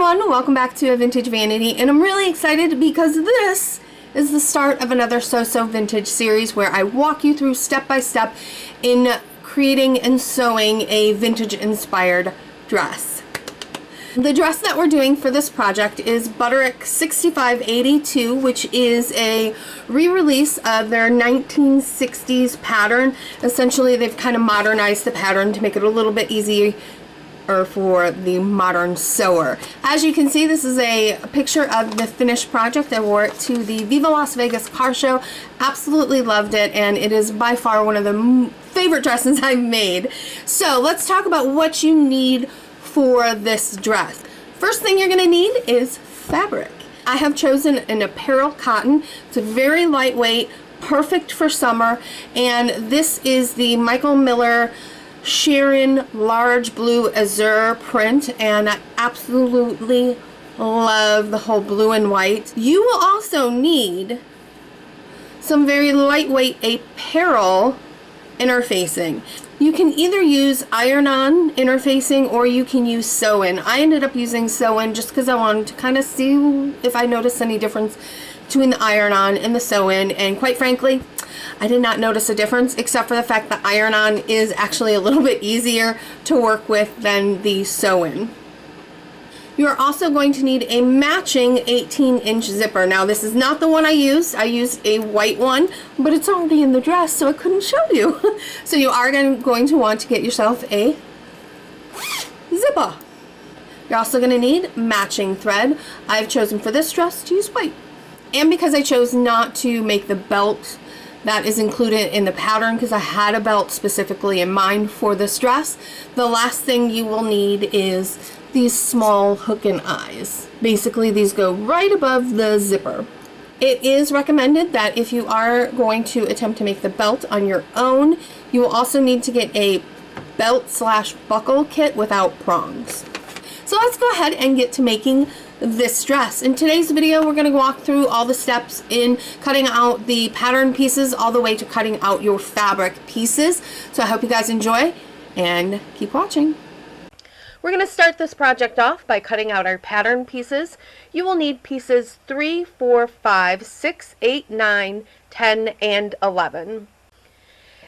everyone, welcome back to A Vintage Vanity, and I'm really excited because this is the start of another So Vintage series where I walk you through step by step in creating and sewing a vintage inspired dress. The dress that we're doing for this project is Butterick 6582, which is a re-release of their 1960s pattern. Essentially, they've kind of modernized the pattern to make it a little bit easier for the modern sewer. As you can see, this is a picture of the finished project. I wore it to the Viva Las Vegas car show. Absolutely loved it, and it is by far one of the favorite dresses I've made. So let's talk about what you need for this dress. First thing you're going to need is fabric. I have chosen an apparel cotton. It's very lightweight, perfect for summer, and this is the Michael Miller Sharon large blue azure print, and I absolutely love the whole blue and white. You will also need some very lightweight apparel interfacing. You can either use iron-on interfacing or you can use sew-in. I ended up using sew-in just because I wanted to kind of see if I noticed any difference between the iron-on and the sew-in, and quite frankly, I did not notice a difference, except for the fact that iron-on is actually a little bit easier to work with than the sew-in. You're also going to need a matching 18-inch zipper. Now, this is not the one I used. I used a white one, but it's already in the dress, so I couldn't show you. So you are going to want to get yourself a zipper. You're also going to need matching thread. I've chosen for this dress to use white. And because I chose not to make the belt that is included in the pattern, because I had a belt specifically in mind for this dress, the last thing you will need is these small hook and eyes. Basically, these go right above the zipper. It is recommended that if you are going to attempt to make the belt on your own, you will also need to get a belt/buckle kit without prongs. So let's go ahead and get to making this dress. In today's video, we're going to walk through all the steps in cutting out the pattern pieces all the way to cutting out your fabric pieces. So I hope you guys enjoy and keep watching. We're going to start this project off by cutting out our pattern pieces. You will need pieces 3, 4, 5, 6, 8, 9, 10, and 11.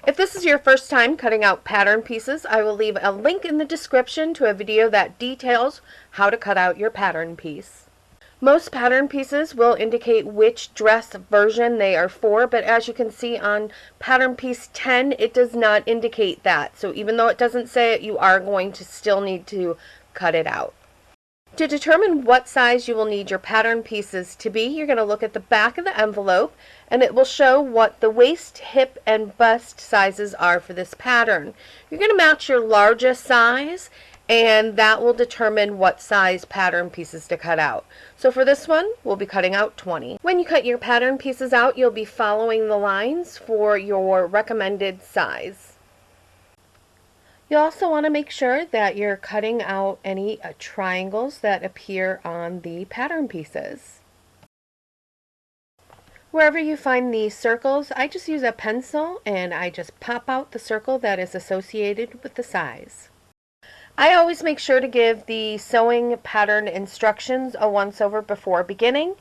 If this is your first time cutting out pattern pieces, I will leave a link in the description to a video that details how to cut out your pattern piece. Most pattern pieces will indicate which dress version they are for, but as you can see on pattern piece 10, it does not indicate that. So even though it doesn't say it, you are going to still need to cut it out. To determine what size you will need your pattern pieces to be, you're going to look at the back of the envelope, and it will show what the waist, hip, and bust sizes are for this pattern. You're going to match your largest size, and that will determine what size pattern pieces to cut out. So for this one, we'll be cutting out 20. When you cut your pattern pieces out, you'll be following the lines for your recommended size. You also want to make sure that you're cutting out any triangles that appear on the pattern pieces. Wherever you find these circles, I just use a pencil and I just pop out the circle that is associated with the size. I always make sure to give the sewing pattern instructions a once-over before beginning,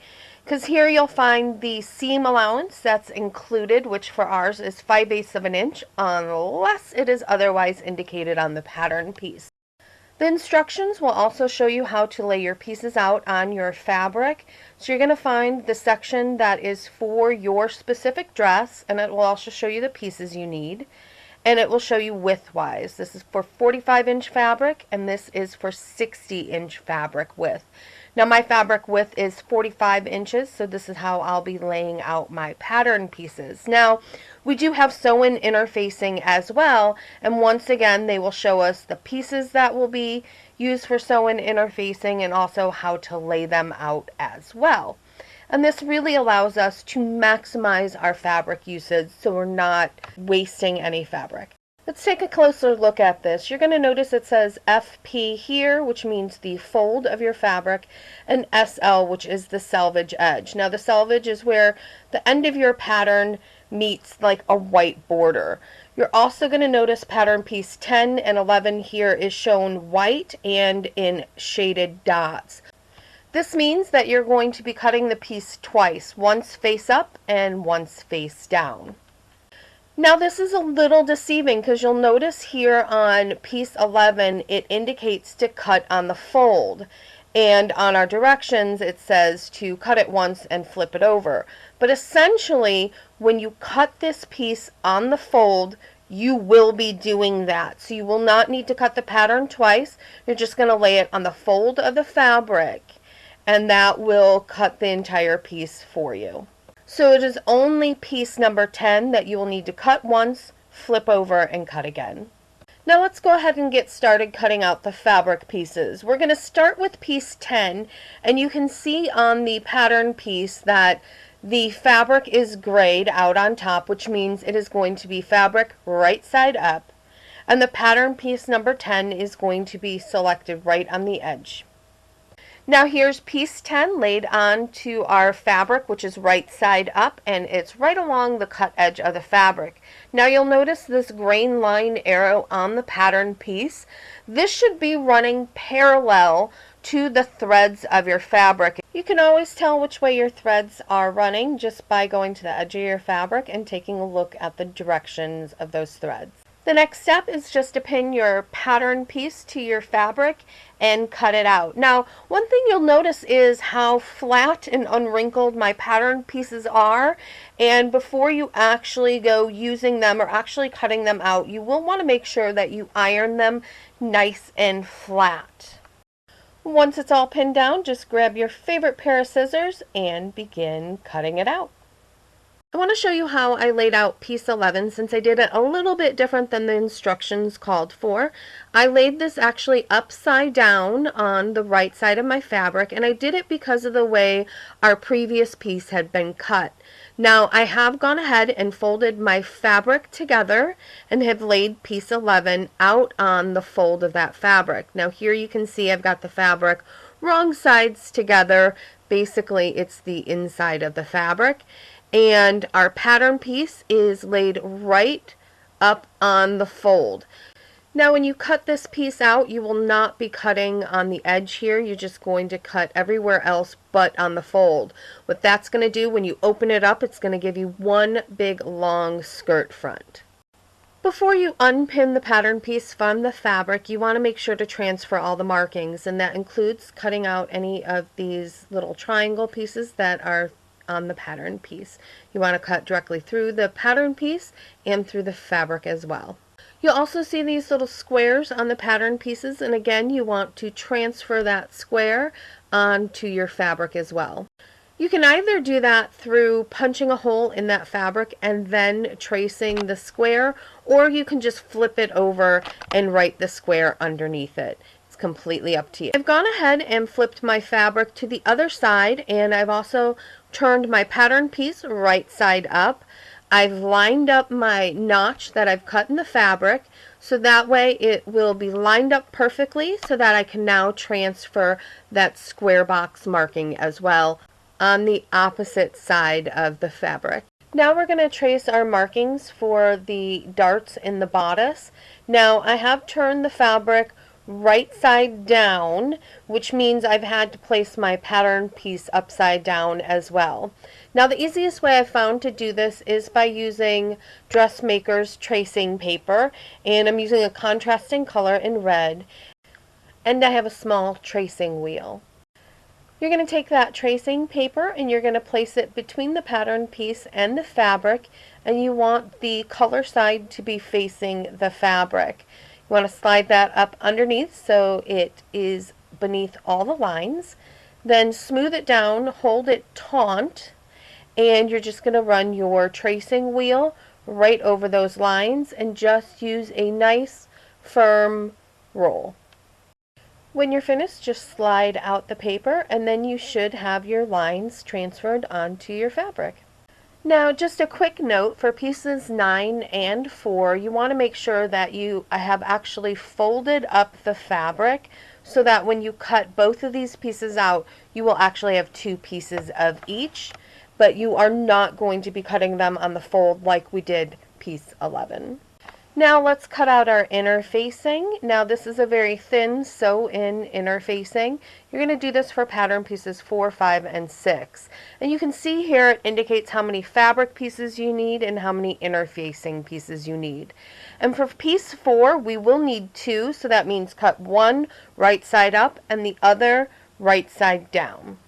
because here you'll find the seam allowance that's included, which for ours is 5/8 of an inch, unless it is otherwise indicated on the pattern piece. The instructions will also show you how to lay your pieces out on your fabric. So you're going to find the section that is for your specific dress, and it will also show you the pieces you need. And it will show you width-wise. This is for 45-inch fabric, and this is for 60-inch fabric width. Now my fabric width is 45 inches, so this is how I'll be laying out my pattern pieces. Now, we do have sew-in interfacing as well, and once again, they will show us the pieces that will be used for sew-in interfacing and also how to lay them out as well. And this really allows us to maximize our fabric usage so we're not wasting any fabric. Let's take a closer look at this. You're going to notice it says FP here, which means the fold of your fabric, and SL, which is the selvage edge. Now the selvage is where the end of your pattern meets like a white border. You're also going to notice pattern piece 10 and 11 here is shown white and in shaded dots. This means that you're going to be cutting the piece twice, once face up and once face down. Now this is a little deceiving because you'll notice here on piece 11 it indicates to cut on the fold, and on our directions it says to cut it once and flip it over. But essentially when you cut this piece on the fold, you will be doing that. So you will not need to cut the pattern twice. You're just going to lay it on the fold of the fabric, and that will cut the entire piece for you. So it is only piece number 10 that you will need to cut once, flip over, and cut again. Now let's go ahead and get started cutting out the fabric pieces. We're going to start with piece 10, and you can see on the pattern piece that the fabric is grayed out on top, which means it is going to be fabric right side up, and the pattern piece number 10 is going to be selected right on the edge. Now here's piece 10 laid onto our fabric, which is right side up, and it's right along the cut edge of the fabric. Now you'll notice this grain line arrow on the pattern piece. This should be running parallel to the threads of your fabric. You can always tell which way your threads are running just by going to the edge of your fabric and taking a look at the directions of those threads. The next step is just to pin your pattern piece to your fabric and cut it out. Now, one thing you'll notice is how flat and unwrinkled my pattern pieces are, and before you actually go using them or actually cutting them out, you will want to make sure that you iron them nice and flat. Once it's all pinned down, just grab your favorite pair of scissors and begin cutting it out. I want to show you how I laid out piece 11 since I did it a little bit different than the instructions called for. I laid this actually upside down on the right side of my fabric, and I did it because of the way our previous piece had been cut. Now I have gone ahead and folded my fabric together and have laid piece 11 out on the fold of that fabric. Now here you can see I've got the fabric wrong sides together. Basically it's the inside of the fabric. And our pattern piece is laid right up on the fold. Now when you cut this piece out, you will not be cutting on the edge here. You're just going to cut everywhere else but on the fold. What that's going to do when you open it up, it's going to give you one big long skirt front. Before you unpin the pattern piece from the fabric, you want to make sure to transfer all the markings, and that includes cutting out any of these little triangle pieces that are on the pattern piece. You want to cut directly through the pattern piece and through the fabric as well. You'll also see these little squares on the pattern pieces, and again you want to transfer that square onto your fabric as well. You can either do that through punching a hole in that fabric and then tracing the square, or you can just flip it over and write the square underneath it. Completely up to you. I've gone ahead and flipped my fabric to the other side, and I've also turned my pattern piece right side up. I've lined up my notch that I've cut in the fabric, so that way it will be lined up perfectly so that I can now transfer that square box marking as well on the opposite side of the fabric. Now we're going to trace our markings for the darts in the bodice. Now I have turned the fabric right side down, which means I've had to place my pattern piece upside down as well. Now the easiest way I've found to do this is by using dressmaker's tracing paper, and I'm using a contrasting color in red, and I have a small tracing wheel. You're going to take that tracing paper and you're going to place it between the pattern piece and the fabric, and you want the color side to be facing the fabric. You want to slide that up underneath so it is beneath all the lines. Then smooth it down, hold it taut, and you're just going to run your tracing wheel right over those lines and just use a nice firm roll. When you're finished, just slide out the paper and then you should have your lines transferred onto your fabric. Now just a quick note for pieces 9 and 4, you want to make sure that you have actually folded up the fabric so that when you cut both of these pieces out, you will actually have 2 pieces of each, but you are not going to be cutting them on the fold like we did piece 11. Now let's cut out our inner facing. Now this is a very thin sew-in inner facing. You're going to do this for pattern pieces 4, 5, and 6. And you can see here it indicates how many fabric pieces you need and how many inner facing pieces you need. And for piece 4, we will need 2, so that means cut one right side up and the other right side down.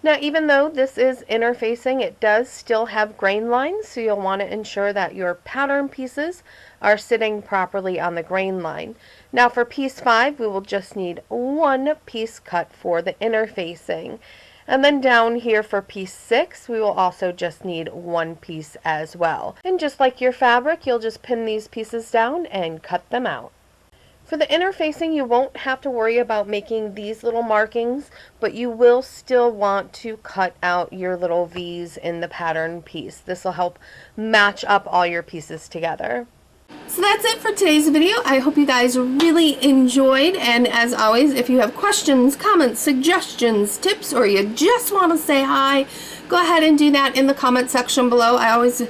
Now, even though this is inner facing, it does still have grain lines, so you'll want to ensure that your pattern pieces are sitting properly on the grain line. Now for piece 5, we will just need one piece cut for the inner facing. And then down here for piece 6, we will also just need one piece as well. And just like your fabric, you'll just pin these pieces down and cut them out. For the inner facing, you won't have to worry about making these little markings, but you will still want to cut out your little V's in the pattern piece. This will help match up all your pieces together. So that's it for today's video. I hope you guys really enjoyed, and as always, if you have questions, comments, suggestions, tips, or you just want to say hi, go ahead and do that in the comment section below. I always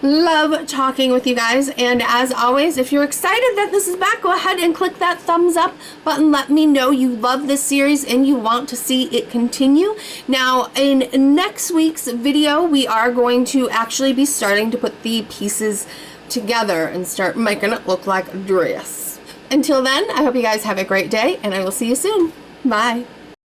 love talking with you guys, and as always, if you're excited that this is back, go ahead and click that thumbs up button. Let me know you love this series and you want to see it continue. Now in next week's video, we are going to actually be starting to put the pieces together and start making it look like a dress. Until then, I hope you guys have a great day, and I will see you soon. Bye.